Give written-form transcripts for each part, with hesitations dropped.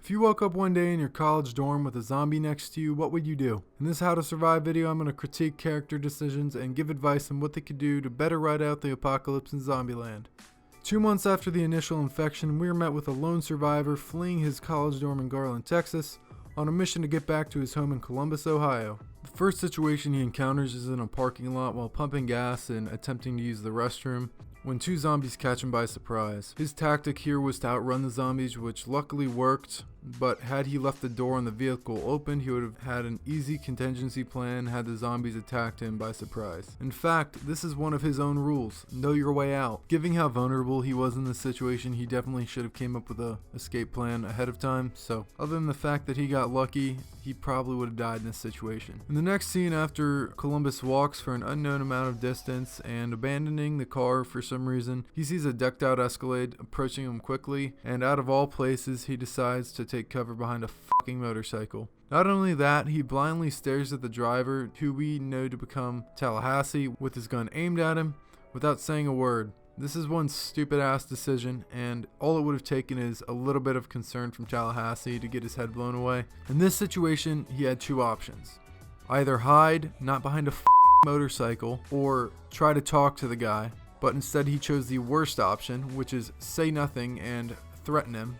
If you woke up one day in your college dorm with a zombie next to you, what would you do? In this How to Survive video, I'm going to critique character decisions and give advice on what they could do to better ride out the apocalypse in Zombieland. 2 months after the initial infection, we are met with a lone survivor fleeing his college dorm in Garland, Texas, on a mission to get back to his home in Columbus, Ohio. The first situation he encounters is in a parking lot while pumping gas and attempting to use the restroom, when 2 zombies catch him by surprise. His tactic here was to outrun the zombies, which luckily worked, but had he left the door on the vehicle open, he would have had an easy contingency plan had the zombies attacked him by surprise. In fact, this is one of his own rules: know your way out. Given how vulnerable he was in this situation, he definitely should have came up with a escape plan ahead of time, so other than the fact that he got lucky, he probably would have died in this situation. In the next scene, after Columbus walks for an unknown amount of distance and abandoning the car for some reason, he sees a decked out Escalade approaching him quickly, and out of all places, he decides to take cover behind a fucking motorcycle. Not only that, he blindly stares at the driver, who we know to become Tallahassee, with his gun aimed at him without saying a word. This is one stupid ass decision, and all it would have taken is a little bit of concern from Tallahassee to get his head blown away. In this situation, he had 2 options: either hide, not behind a motorcycle, or try to talk to the guy, but instead he chose the worst option, which is say nothing and threaten him.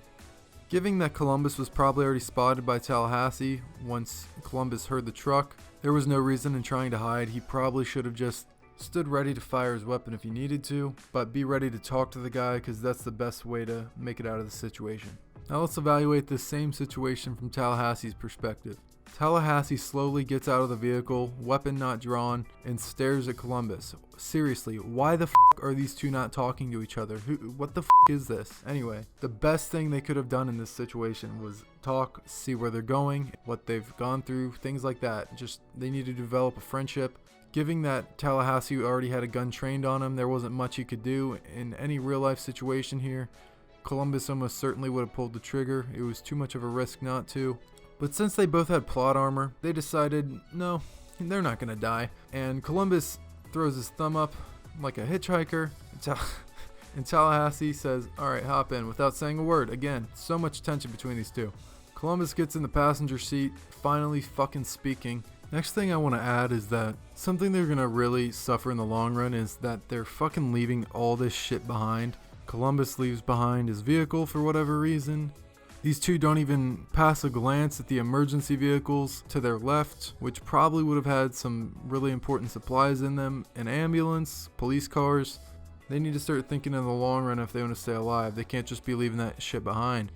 Given that Columbus was probably already spotted by Tallahassee once Columbus heard the truck, there was no reason in trying to hide. He probably should have just stood ready to fire his weapon if he needed to, but be ready to talk to the guy, because that's the best way to make it out of the situation. Now let's evaluate this same situation from Tallahassee's perspective. Tallahassee slowly gets out of the vehicle, weapon not drawn, and stares at Columbus. Seriously, why the f*** are these 2 not talking to each other? What the f*** is this? Anyway, the best thing they could have done in this situation was talk, see where they're going, what they've gone through, things like that. Just, they need to develop a friendship. Given that Tallahassee already had a gun trained on him, there wasn't much he could do. In any real life situation here, Columbus almost certainly would have pulled the trigger. It was too much of a risk not to. But since they both had plot armor, they decided, no, they're not going to die. And Columbus throws his thumb up like a hitchhiker, and Tallahassee says, alright, hop in, without saying a word. Again, so much tension between these 2. Columbus gets in the passenger seat, finally fucking speaking. Next thing I want to add is that something they're going to really suffer in the long run is that they're fucking leaving all this shit behind. Columbus leaves behind his vehicle for whatever reason. These 2 don't even pass a glance at the emergency vehicles to their left, which probably would have had some really important supplies in them: an ambulance, police cars. They need to start thinking in the long run if they want to stay alive. They can't just be leaving that shit behind.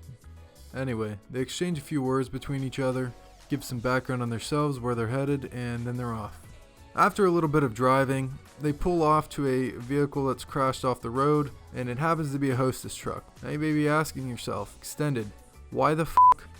Anyway, they exchange a few words between each other, give some background on themselves, where they're headed, and then they're off. After a little bit of driving, they pull off to a vehicle that's crashed off the road, and it happens to be a Hostess truck. Now you may be asking yourself, extended, why the f***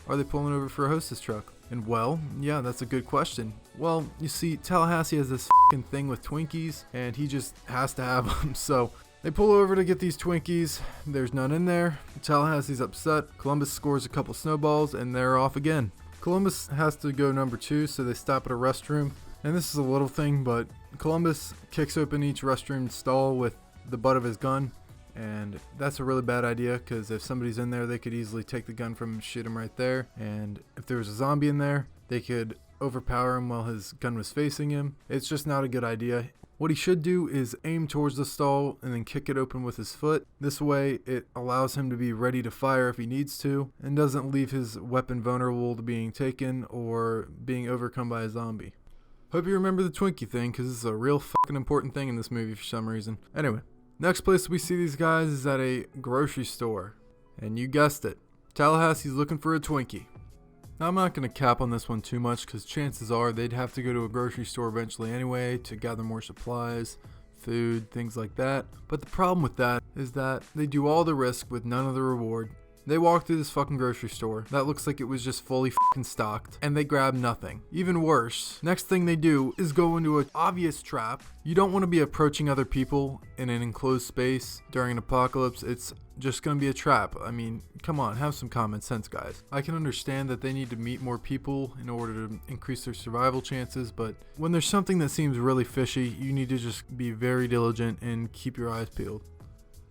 are they pulling over for a Hostess truck? And well, yeah, that's a good question. Well, you see, Tallahassee has this f***ing thing with Twinkies, and he just has to have them, so they pull over to get these Twinkies. There's none in there. Tallahassee's upset. Columbus scores a couple snowballs, and they're off again. Columbus has to go number 2, so they stop at a restroom. And this is a little thing, but Columbus kicks open each restroom stall with the butt of his gun. And that's a really bad idea, because if somebody's in there, they could easily take the gun from him and shoot him right there. And if there was a zombie in there, they could overpower him while his gun was facing him. It's just not a good idea. What he should do is aim towards the stall and then kick it open with his foot. This way it allows him to be ready to fire if he needs to, and doesn't leave his weapon vulnerable to being taken or being overcome by a zombie. Hope you remember the Twinkie thing, because this is a real fucking important thing in this movie for some reason. Anyway, next place we see these guys is at a grocery store. And you guessed it, Tallahassee's looking for a Twinkie. Now I'm not going to cap on this one too much, because chances are they'd have to go to a grocery store eventually anyway to gather more supplies, food, things like that. But the problem with that is that they do all the risk with none of the reward. They walk through this fucking grocery store that looks like it was just fully fucking stocked, and they grab nothing. Even worse, next thing they do is go into an obvious trap. You don't want to be approaching other people in an enclosed space during an apocalypse. It's just going to be a trap. I mean, come on, have some common sense, guys. I can understand that they need to meet more people in order to increase their survival chances, but when there's something that seems really fishy, you need to just be very diligent and keep your eyes peeled.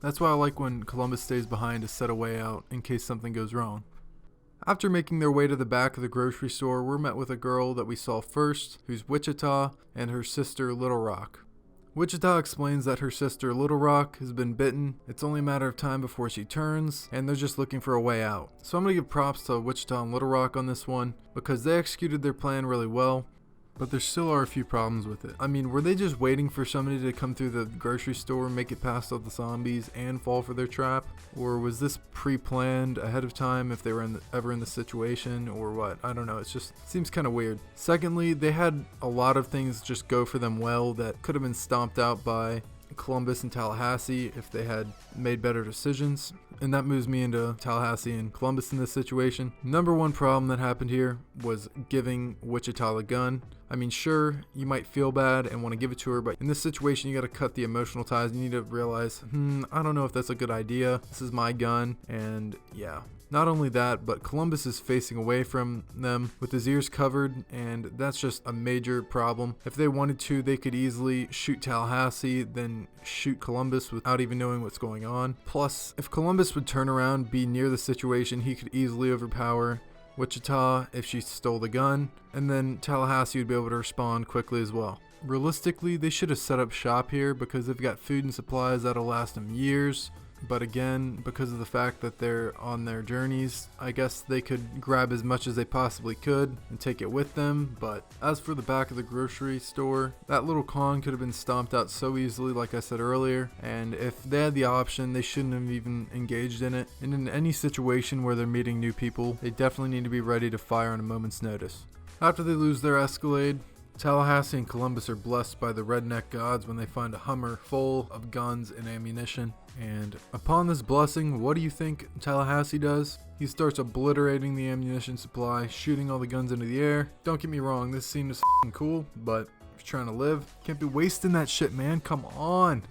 That's why I like when Columbus stays behind to set a way out in case something goes wrong. After making their way to the back of the grocery store, we're met with a girl that we saw first, who's Wichita, and her sister Little Rock. Wichita explains that her sister Little Rock has been bitten. It's only a matter of time before she turns, and they're just looking for a way out. So I'm going to give props to Wichita and Little Rock on this one, because they executed their plan really well. But there still are a few problems with it. I mean, were they just waiting for somebody to come through the grocery store, make it past all the zombies, and fall for their trap? Or was this pre-planned ahead of time if they were ever in the situation, or what? I don't know. It seems kind of weird. Secondly, they had a lot of things just go for them well that could have been stomped out by Columbus and Tallahassee if they had made better decisions. And that moves me into Tallahassee and Columbus in this situation. Number one problem that happened here was giving Wichita the gun. I mean, sure, you might feel bad and want to give it to her, but in this situation, you got to cut the emotional ties. You need to realize, I don't know if that's a good idea. This is my gun, and yeah. Not only that, but Columbus is facing away from them with his ears covered, and that's just a major problem. If they wanted to, they could easily shoot Tallahassee, then shoot Columbus without even knowing what's going on. Plus, if Columbus would turn around, be near the situation, he could easily overpower Wichita if she stole the gun, and then Tallahassee would be able to respond quickly as well. Realistically, they should have set up shop here because they've got food and supplies that'll last them years. But again, because of the fact that they're on their journeys, I guess they could grab as much as they possibly could and take it with them. But as for the back of the grocery store, that little con could have been stomped out so easily, like I said earlier. And if they had the option, they shouldn't have even engaged in it. And in any situation where they're meeting new people, they definitely need to be ready to fire on a moment's notice. After they lose their Escalade, Tallahassee and Columbus are blessed by the redneck gods when they find a Hummer full of guns and ammunition. And upon this blessing, what do you think Tallahassee does? He starts obliterating the ammunition supply, shooting all the guns into the air. Don't get me wrong, this scene is f***ing cool, but if you're trying to live, can't be wasting that shit, man. Come on.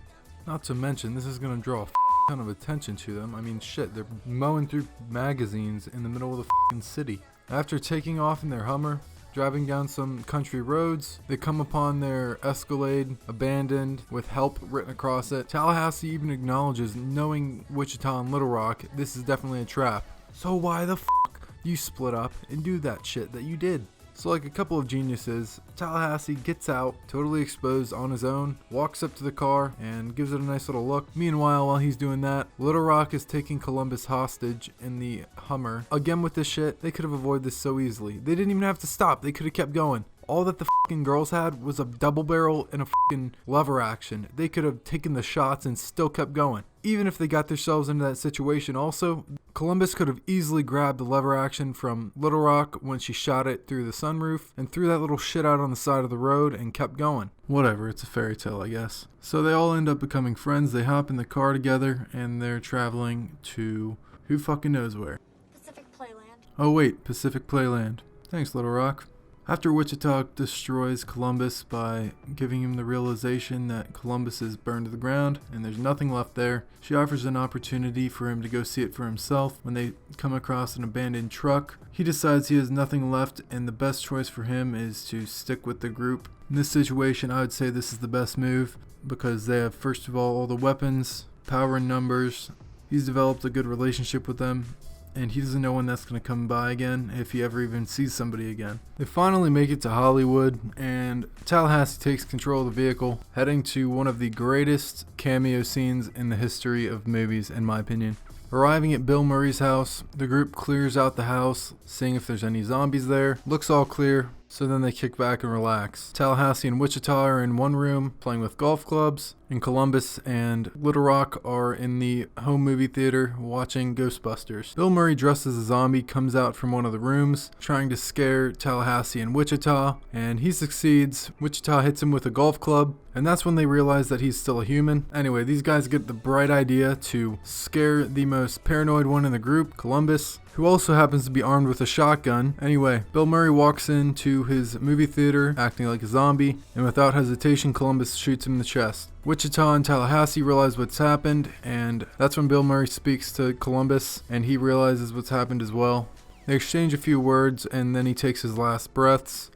Not to mention, this is gonna draw a ton of attention to them. I mean, shit, they're mowing through magazines in the middle of the f***ing city. After taking off in their Hummer, driving down some country roads, they come upon their Escalade abandoned with help written across it. Tallahassee even acknowledges, knowing Wichita and Little Rock, this is definitely a trap. So why the fuck you split up and do that shit that you did? So like a couple of geniuses, Tallahassee gets out, totally exposed on his own, walks up to the car and gives it a nice little look. Meanwhile, while he's doing that, Little Rock is taking Columbus hostage in the Hummer. Again with this shit, they could have avoided this so easily. They didn't even have to stop, they could have kept going. All that the fucking girls had was a double barrel and a fucking lever action. They could have taken the shots and still kept going. Even if they got themselves into that situation also, Columbus could have easily grabbed the lever action from Little Rock when she shot it through the sunroof and threw that little shit out on the side of the road and kept going. Whatever, it's a fairy tale, I guess. So they all end up becoming friends. They hop in the car together and they're traveling to who fucking knows where. Pacific Playland. Oh wait, Pacific Playland. Thanks, Little Rock. After Wichita destroys Columbus by giving him the realization that Columbus is burned to the ground and there's nothing left there, she offers an opportunity for him to go see it for himself. When they come across an abandoned truck, he decides he has nothing left and the best choice for him is to stick with the group. In this situation, I would say this is the best move because they have, first of all the weapons, power in numbers. He's developed a good relationship with them. And he doesn't know when that's going to come by again, if he ever even sees somebody again. They finally make it to Hollywood, and Tallahassee takes control of the vehicle, heading to one of the greatest cameo scenes in the history of movies, in my opinion. Arriving at Bill Murray's house, the group clears out the house, seeing if there's any zombies there. Looks all clear, so then they kick back and relax. Tallahassee and Wichita are in one room, playing with golf clubs, and Columbus and Little Rock are in the home movie theater watching Ghostbusters. Bill Murray, dressed as a zombie, comes out from one of the rooms, trying to scare Tallahassee and Wichita, and he succeeds. Wichita hits him with a golf club, and that's when they realize that he's still a human. Anyway, these guys get the bright idea to scare the most paranoid one in the group, Columbus, who also happens to be armed with a shotgun. Anyway, Bill Murray walks into his movie theater acting like a zombie, and without hesitation, Columbus shoots him in the chest. Wichita and Tallahassee realize what's happened, and that's when Bill Murray speaks to Columbus, and he realizes what's happened as well. They exchange a few words, and then he takes his last breaths.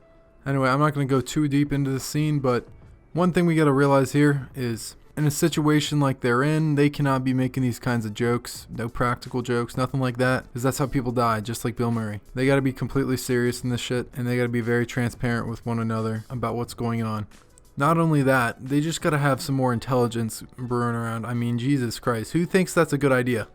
Anyway, I'm not going to go too deep into the scene, but one thing we got to realize here is In a situation like they're in, they cannot be making these kinds of jokes, no practical jokes, nothing like that, because that's how people die, just like Bill Murray. They gotta be completely serious in this shit, and they gotta be very transparent with one another about what's going on. Not only that, they just gotta have some more intelligence brewing around. I mean, Jesus Christ, who thinks that's a good idea?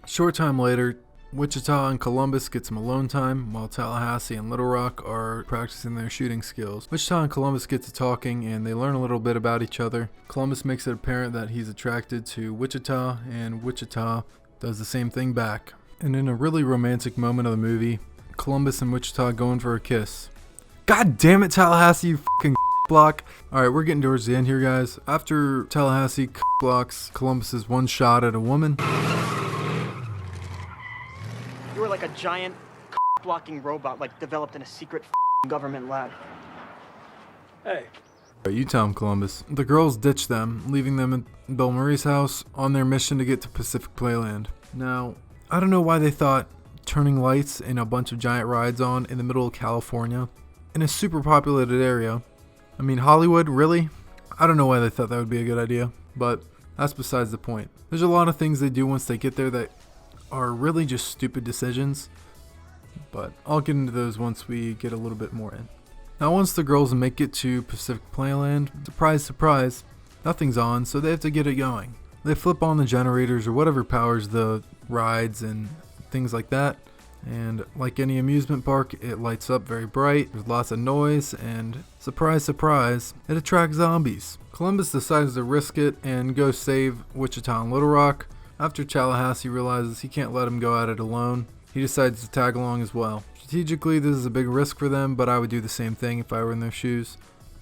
Short time later, Wichita and Columbus get some alone time while Tallahassee and Little Rock are practicing their shooting skills. Wichita and Columbus get to talking and they learn a little bit about each other. Columbus makes it apparent that he's attracted to Wichita, and Wichita does the same thing back. And in a really romantic moment of the movie, Columbus and Wichita go in for a kiss. God damn it, Tallahassee, you fucking block. Alright, we're getting towards the end here, guys. After Tallahassee blocks Columbus's one shot at a woman, you were like a giant blocking robot, like developed in a secret government lab. Hey. You tell him, Columbus. The girls ditch them, leaving them at Bill Murray's house on their mission to get to Pacific Playland. Now, I don't know why they thought turning lights and a bunch of giant rides on in the middle of California, in a super populated area. I mean, Hollywood, really? I don't know why they thought that would be a good idea, but that's besides the point. There's a lot of things they do once they get there that are really just stupid decisions, but I'll get into those once we get a little bit more in. Now, once the girls make it to Pacific Playland, surprise, surprise, nothing's on, so they have to get it going. They flip on the generators or whatever powers the rides and things like that, and like any amusement park, it lights up very bright, there's lots of noise, and surprise, surprise, it attracts zombies. Columbus decides to risk it and go save Wichita and Little Rock. After Tallahassee realizes he can't let him go at it alone, he decides to tag along as well. Strategically, this is a big risk for them, but I would do the same thing if I were in their shoes.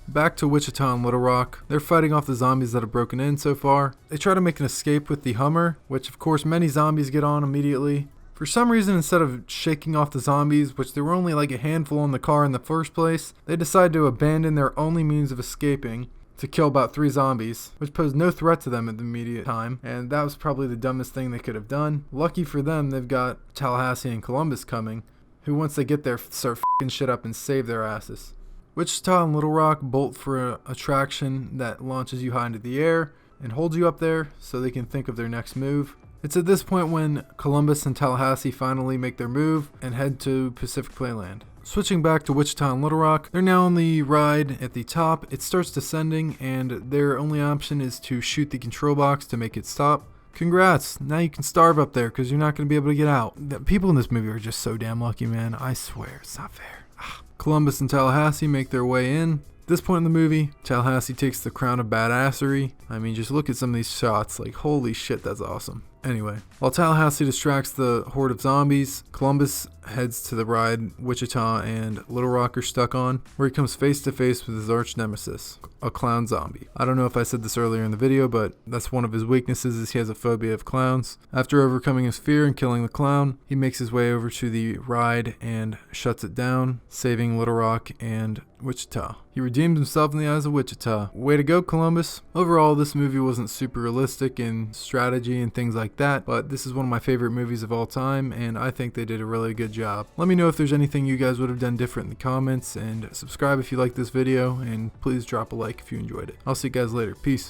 Back to Wichita and Little Rock, they're fighting off the zombies that have broken in so far. They try to make an escape with the Hummer, which of course many zombies get on immediately. For some reason, instead of shaking off the zombies, which there were only like a handful in the car in the first place, they decide to abandon their only means of escaping to kill about 3 zombies, which posed no threat to them at the immediate time, and that was probably the dumbest thing they could have done. Lucky for them, they've got Tallahassee and Columbus coming, who once they get there start f***ing shit up and save their asses. Wichita and Little Rock bolt for an attraction that launches you high into the air and holds you up there so they can think of their next move. It's at this point when Columbus and Tallahassee finally make their move and head to Pacific Playland. Switching back to Wichita and Little Rock, they're now on the ride at the top. It starts descending and their only option is to shoot the control box to make it stop. Congrats, now you can starve up there because you're not going to be able to get out. The people in this movie are just so damn lucky, man. I swear, it's not fair. Columbus and Tallahassee make their way in. At this point in the movie, Tallahassee takes the crown of badassery. I mean, just look at some of these shots, like holy shit, that's awesome. Anyway, while Tallahassee distracts the horde of zombies, Columbus heads to the ride Wichita and Little Rock are stuck on, where he comes face to face with his arch nemesis, a clown zombie. I don't know if I said this earlier in the video, but that's one of his weaknesses is he has a phobia of clowns. After overcoming his fear and killing the clown, he makes his way over to the ride and shuts it down, saving Little Rock and Wichita. He redeemed himself in the eyes of Wichita. Way to go, Columbus. Overall, this movie wasn't super realistic in strategy and things like that, but this is one of my favorite movies of all time, and I think they did a really good job. Let me know if there's anything you guys would have done different in the comments, and subscribe if you like this video, and please drop a like if you enjoyed it. I'll see you guys later. Peace.